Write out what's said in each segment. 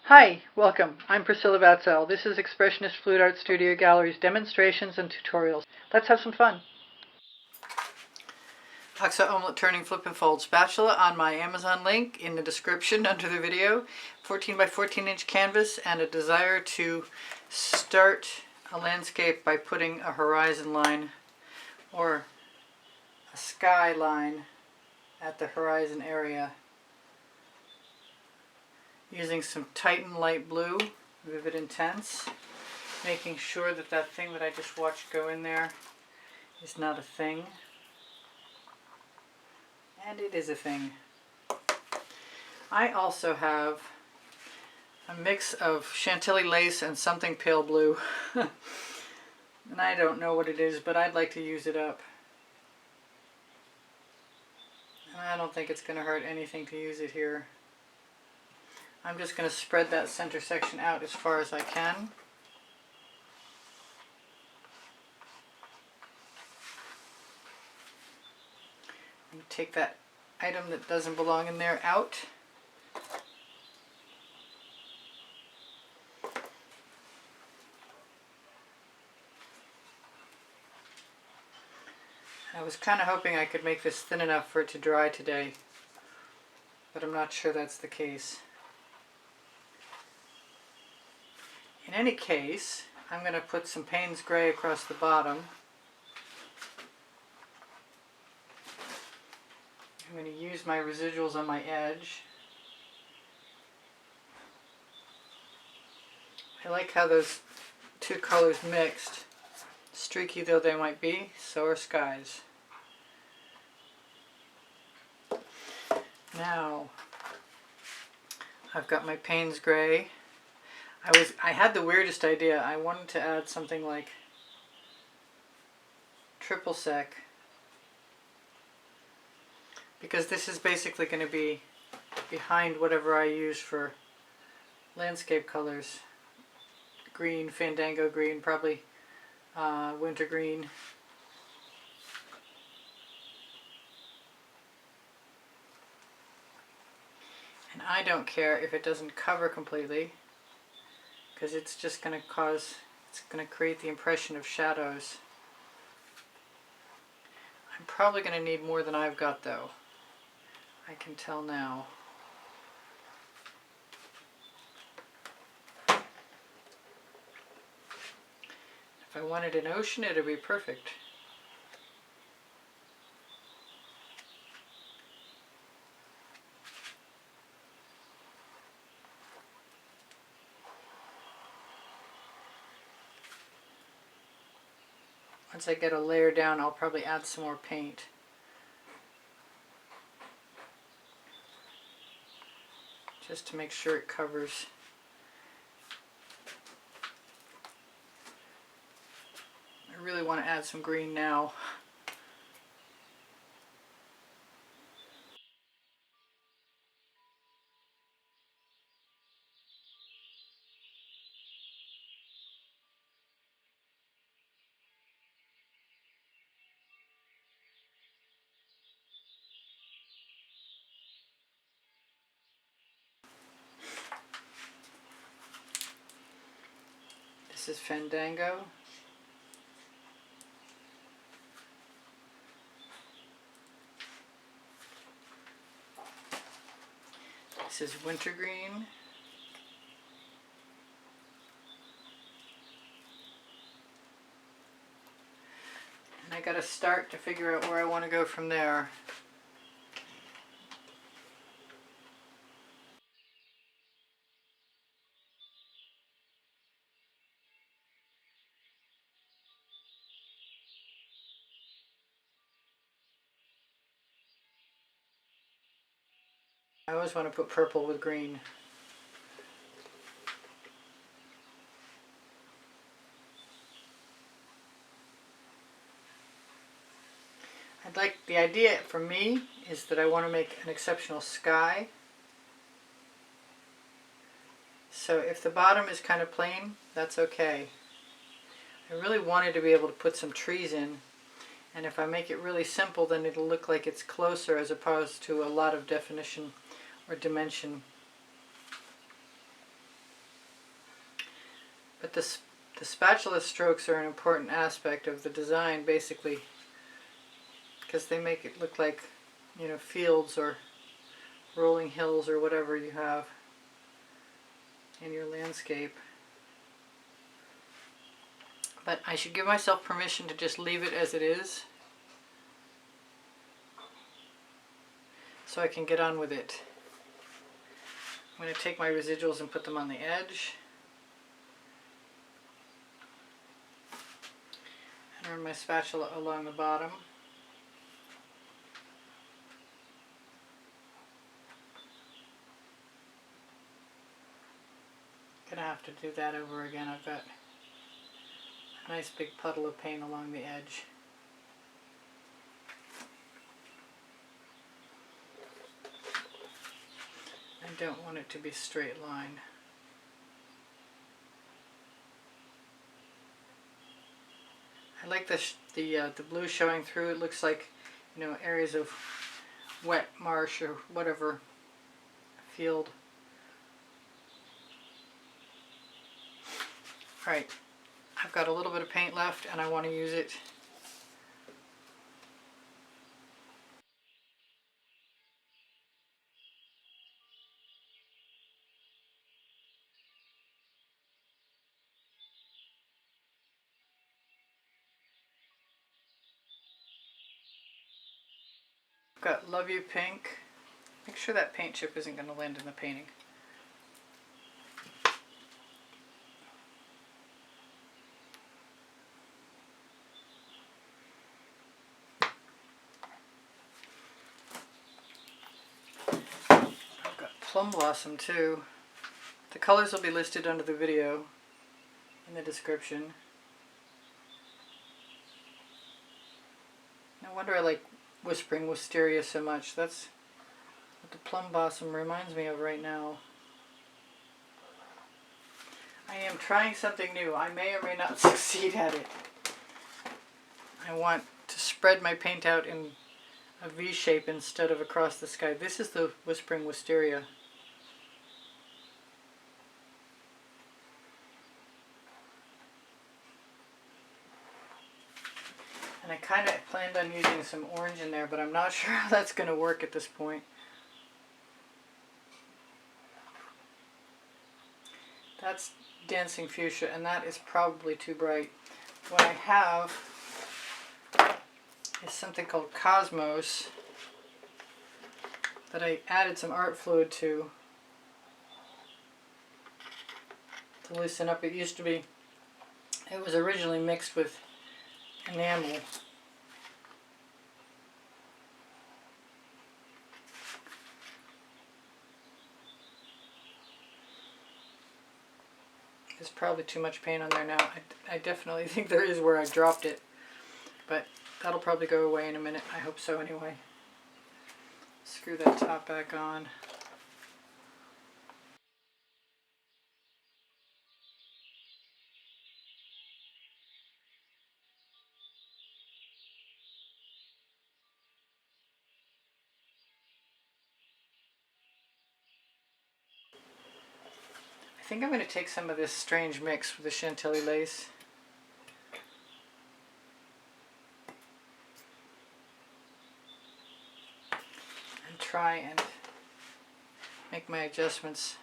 Hi, welcome. I'm Priscilla Batzell. This is Expressionist Fluid Art Studio Gallery's demonstrations and tutorials. Let's have some fun. Fuchsia Omelette Turning Flip and Fold Spatula on my Amazon link in the description under the video. 14 by 14 inch canvas and a desire to start a landscape by putting a horizon line or a sky line at the horizon area. Using some Titan Light Blue Vivid Intense, making sure that that thing that I just watched go in there is not a thing. And it is a thing. I also have a mix of Chantilly lace and something pale blue. And I don't know what it is, but I'd like to use it up. And I don't think it's going to hurt anything to use it here. I'm just going to spread that center section out as far as I can. And take that item that doesn't belong in there out. I was kind of hoping I could make this thin enough for it to dry today, but I'm not sure that's the case. In any case, I'm going to put some Payne's Gray across the bottom. I'm going to use my residuals on my edge. I like how those two colors mixed. Streaky though they might be, so are skies. Now, I've got my Payne's Gray. I had the weirdest idea. I wanted to add something like triple sec, because this is basically going to be behind whatever I use for landscape colors. Green, Fandango green, probably wintergreen. And I don't care if it doesn't cover completely, because it's just going to create the impression of shadows. I'm probably going to need more than I've got though. I can tell now. If I wanted an ocean, it would be perfect. Once I get a layer down, I'll probably add some more paint. Just to make sure it covers. I really want to add some green now. This is Fandango. This is Wintergreen. And I gotta start to figure out where I want to go from there. I always want to put purple with green. The idea for me is that I want to make an exceptional sky. So if the bottom is kind of plain, that's okay. I really wanted to be able to put some trees in, and if I make it really simple, then it'll look like it's closer as opposed to a lot of definition or dimension. the spatula strokes are an important aspect of the design, basically, because they make it look like, you know, fields or rolling hills or whatever you have in your landscape. But I should give myself permission to just leave it as it is, so I can get on with it. I'm going to take my residuals and put them on the edge. And run my spatula along the bottom. Gonna have to do that over again. I've got a nice big puddle of paint along the edge. I don't want it to be a straight line. I like the blue showing through. It looks like, you know, areas of wet marsh or whatever field. Alright, I've got a little bit of paint left and I want to use it. I've got Love You Pink. Make sure that paint chip isn't going to land in the painting. I've got Plum Blossom too. The colors will be listed under the video in the description. No wonder I like Whispering Wisteria so much. That's what the Plum Blossom reminds me of right now. I am trying something new. I may or may not succeed at it. I want to spread my paint out in a V shape instead of across the sky. This is the Whispering Wisteria. And I kind of planned on using some orange in there, but I'm not sure how that's going to work at this point. That's Dancing Fuchsia, and that is probably too bright. What I have is something called Cosmos that I added some art fluid to loosen up. It used to be, it was originally mixed with enamel. There's probably too much paint on there now. I definitely think there is where I dropped it, but that'll probably go away in a minute. I hope so anyway. Screw that top back on. I think I'm going to take some of this strange mix with the Chantilly lace. And try and make my adjustments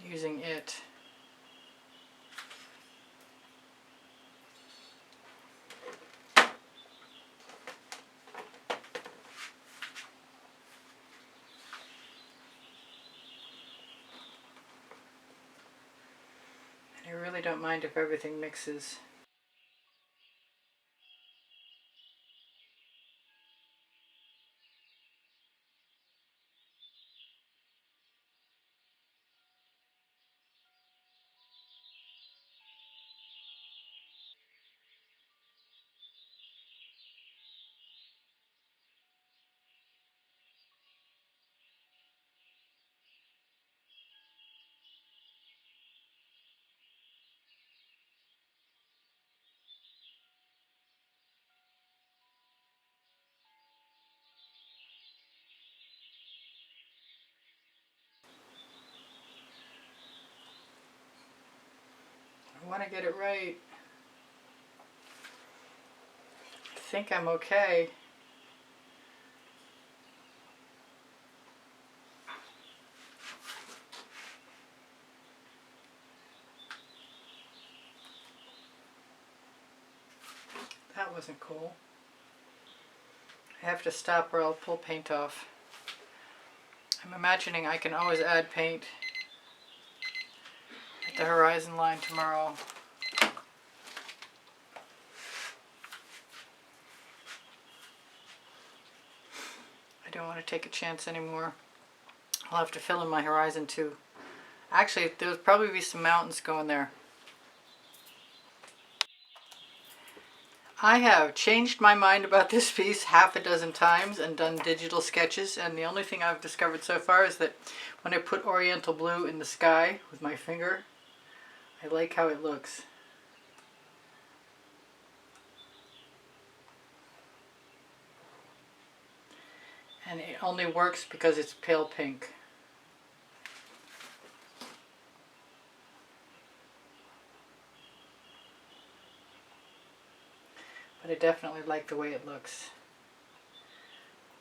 using it. I really don't mind if everything mixes. want to get it right. I think I'm okay. That wasn't cool. I have to stop or I'll pull paint off. I'm imagining I can always add paint at the horizon line tomorrow. I don't want to take a chance anymore. I'll have to fill in my horizon too. Actually, there'll probably be some mountains going there. I have changed my mind about this piece half a dozen times and done digital sketches, and the only thing I've discovered so far is that when I put Oriental blue in the sky with my finger, I like how it looks. And it only works because it's pale pink. But I definitely like the way it looks.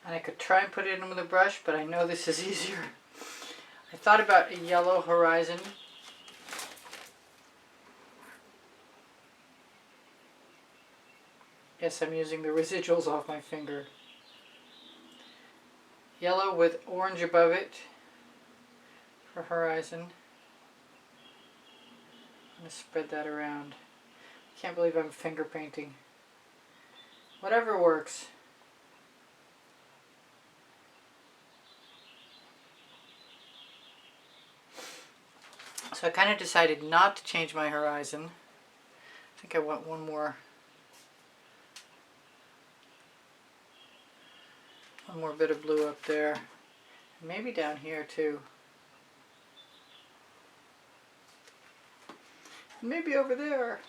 And I could try and put it in with a brush, but I know this is easier. I thought about a yellow horizon. Yes, I'm using the residuals off my finger. Yellow with orange above it for horizon. I'm going to spread that around. Can't believe I'm finger painting. Whatever works. So I kind of decided not to change my horizon. I think I want one more bit of blue up there. Maybe down here too. Maybe over there.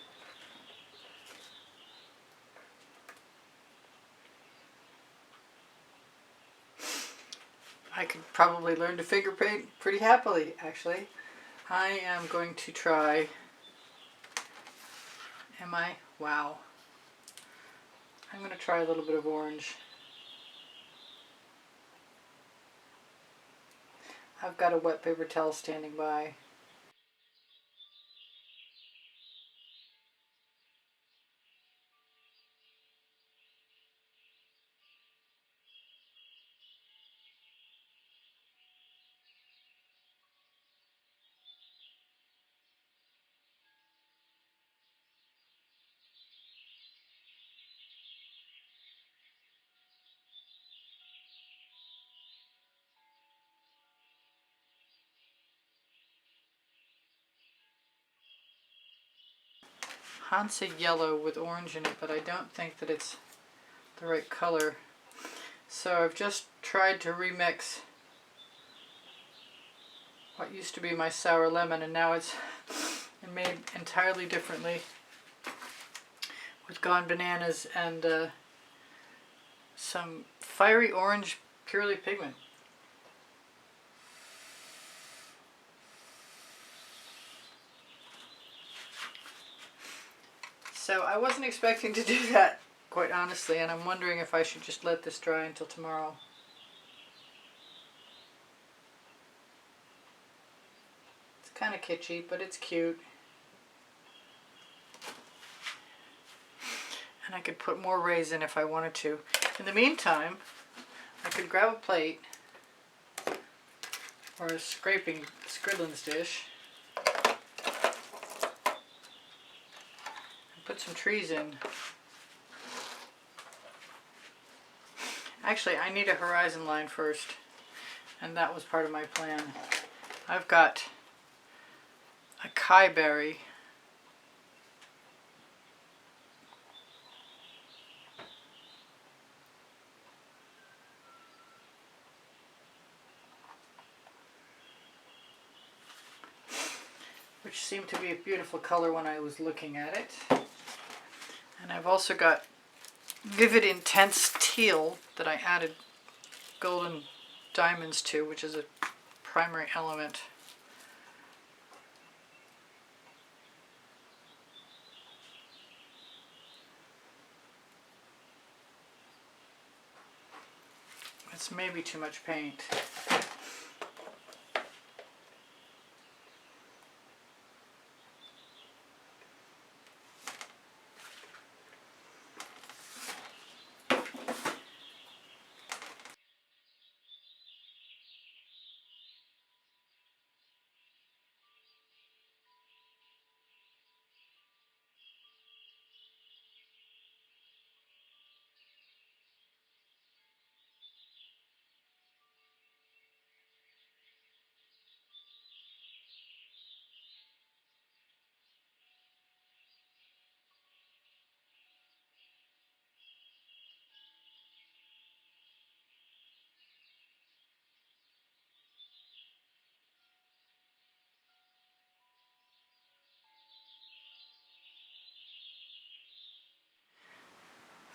I could probably learn to finger paint pretty happily, actually. I am going to try. Am I? Wow. I'm going to try a little bit of orange. I've got a wet paper towel standing by. Hansa yellow with orange in it, but I don't think that it's the right color. So I've just tried to remix what used to be my sour lemon, and now it's made entirely differently with Gone Bananas and some fiery orange purely pigment. So I wasn't expecting to do that, quite honestly, and I'm wondering if I should just let this dry until tomorrow. It's kind of kitschy, but it's cute. And I could put more rays in if I wanted to. In the meantime, I could grab a plate or a scraping Scribblin's dish and put some trees in. Actually, I need a horizon line first, and that was part of my plan. I've got acai berry, which seemed to be a beautiful color when I was looking at it. And I've also got Vivid Intense Teal that I added golden diamonds to, which is a primary element. That's maybe too much paint.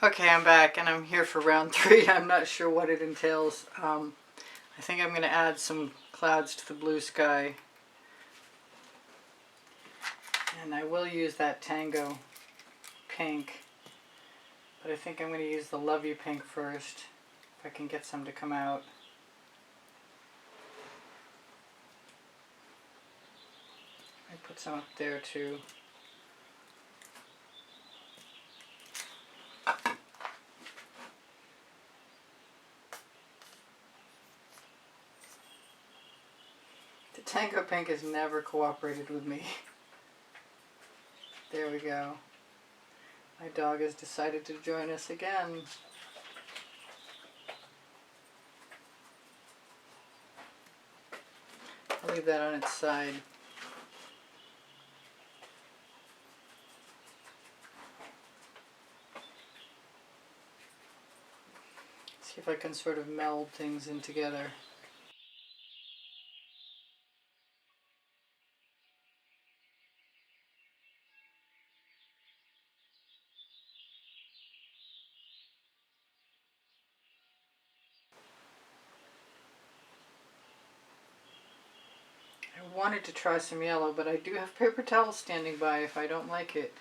Okay, I'm back and I'm here for round 3. I'm not sure what it entails. I think I'm going to add some clouds to the blue sky. And I will use that Tango pink. But I think I'm going to use the Love You pink first, if I can get some to come out. I put some up there too. The Tango pink has never cooperated with me. There we go. My dog has decided to join us again. I'll leave that on its side. See if I can sort of meld things in together. I wanted to try some yellow, but I do have paper towels standing by if I don't like it.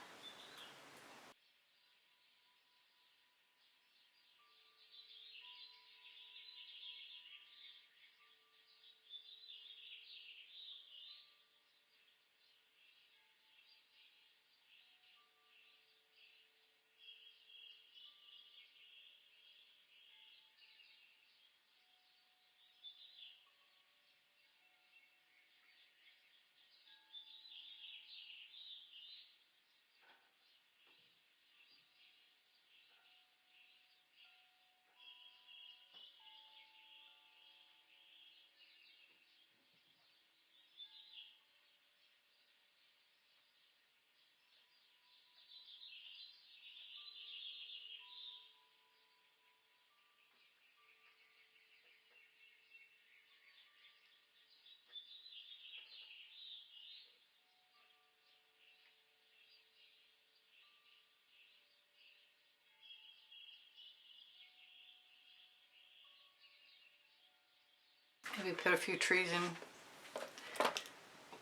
Maybe put a few trees in.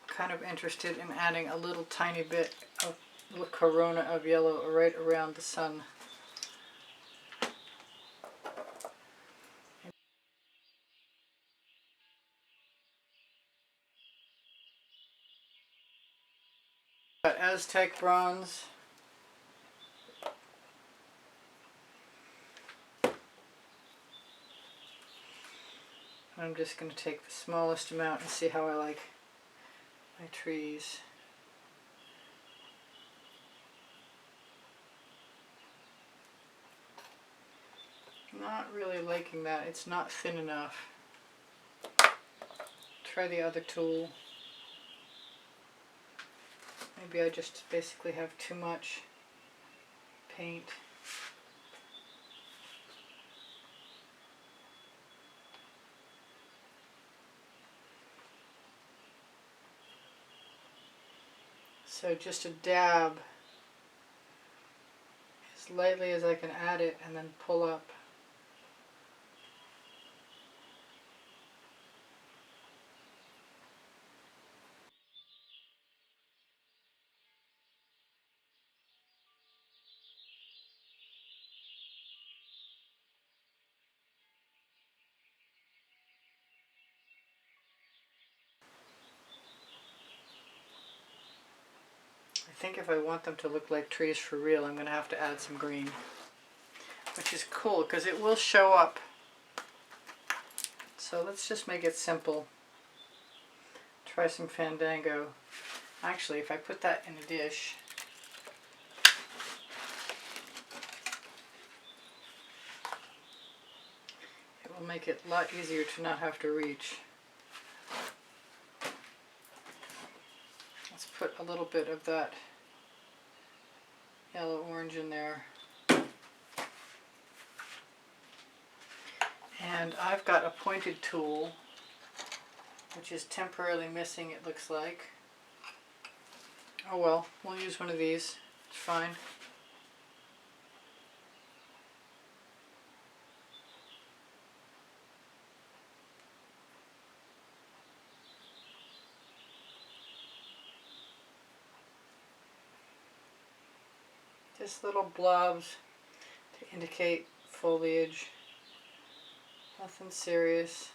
Kind of interested in adding a little tiny bit of little corona of yellow right around the sun. Got Aztec bronze. I'm just going to take the smallest amount and see how I like my trees. Not really liking that. It's not thin enough. Try the other tool. Maybe I just basically have too much paint. So just a dab, as lightly as I can add it, and then pull up. think if I want them to look like trees for real, I'm going to have to add some green, which is cool because it will show up. So let's just make it simple. Try some Fandango. Actually, if I put that in a dish, it will make it a lot easier to not have to reach. Let's put a little bit of that yellow-orange in there. And I've got a pointed tool, which is temporarily missing, it looks like. Oh well, we'll use one of these. It's fine. Just little blobs to indicate foliage. Nothing serious.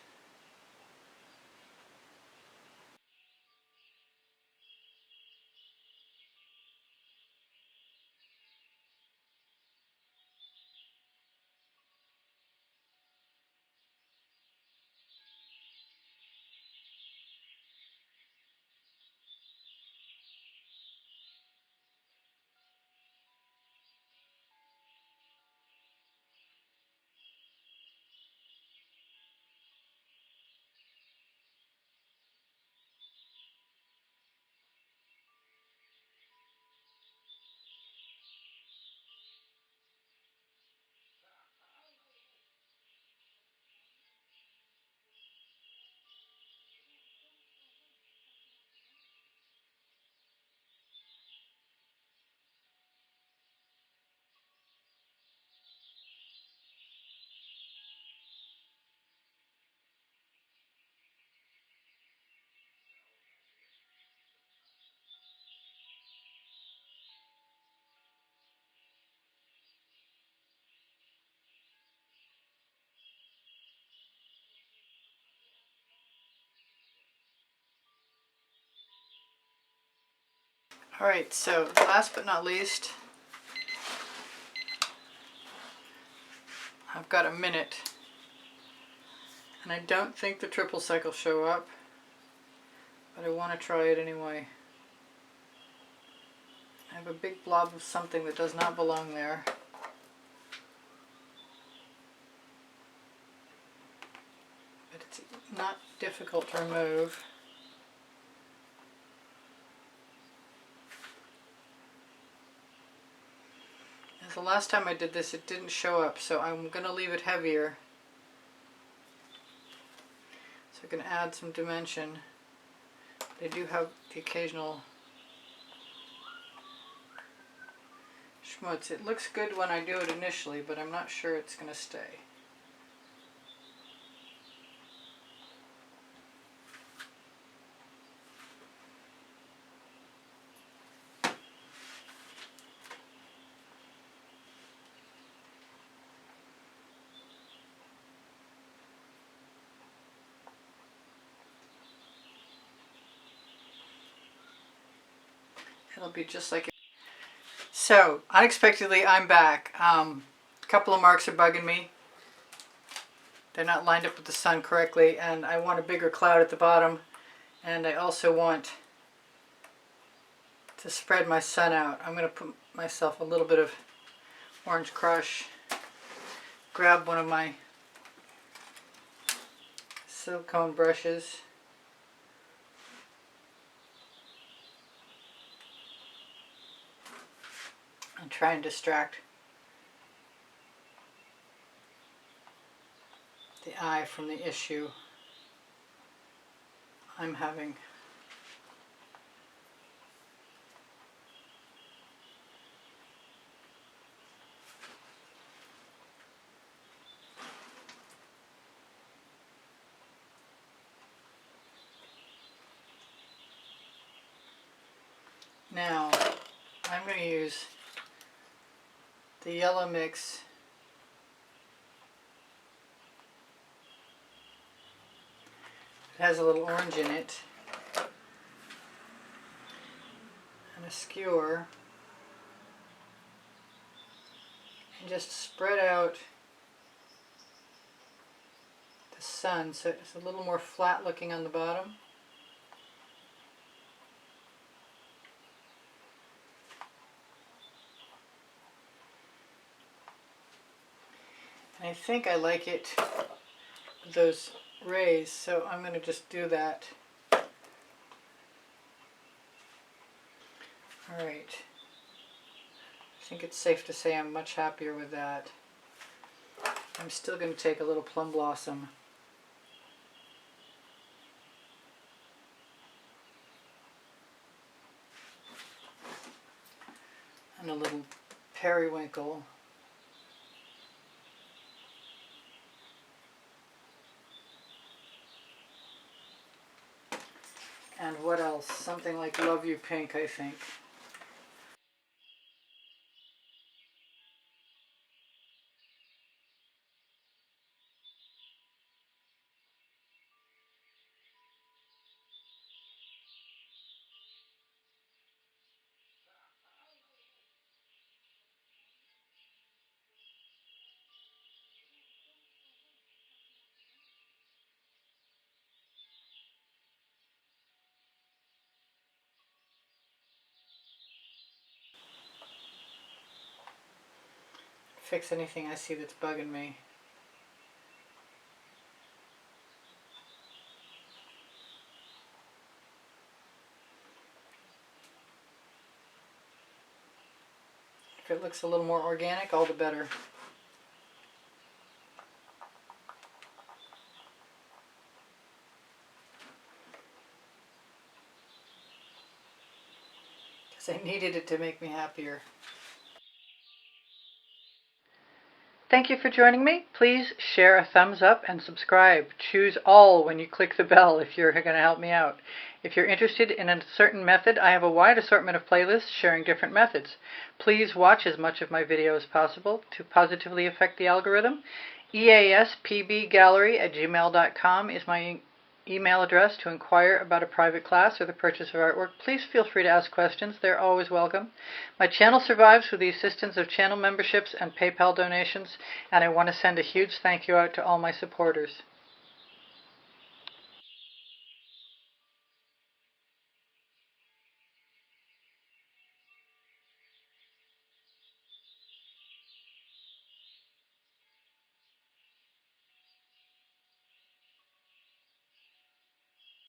Alright, so last but not least, I've got a minute, and I don't think the triple cycle show up, but I want to try it anyway. I have a big blob of something that does not belong there. But it's not difficult to remove. As the last time I did this, it didn't show up, so I'm going to leave it heavier. So I can add some dimension. They do have the occasional schmutz. It looks good when I do it initially, but I'm not sure it's going to stay. It'll be just like it. So, unexpectedly, I'm back. A couple of marks are bugging me. They're not lined up with the sun correctly, and I want a bigger cloud at the bottom, and I also want to spread my sun out. I'm going to put myself a little bit of orange crush, grab one of my silicone brushes, and try and distract the eye from the issue I'm having. Now, I'm going to use the yellow mix it has a little orange in it, and a skewer and just spread out the sun so it's a little more flat looking on the bottom. And I think I like it with those rays, so I'm going to just do that. Alright. I think it's safe to say I'm much happier with that. I'm still going to take a little Plum Blossom and a little Periwinkle. And what else? Something like Love You Pink, I think. Fix anything I see that's bugging me. If it looks a little more organic, all the better. Because I needed it to make me happier. Thank you for joining me. Please share a thumbs up and subscribe. Choose all when you click the bell if you're going to help me out. If you're interested in a certain method, I have a wide assortment of playlists sharing different methods. Please watch as much of my video as possible to positively affect the algorithm. easpbgallery@gmail.com is my email address to inquire about a private class or the purchase of artwork. Please feel free to ask questions. They're always welcome. My channel survives with the assistance of channel memberships and PayPal donations, and I want to send a huge thank you out to all my supporters.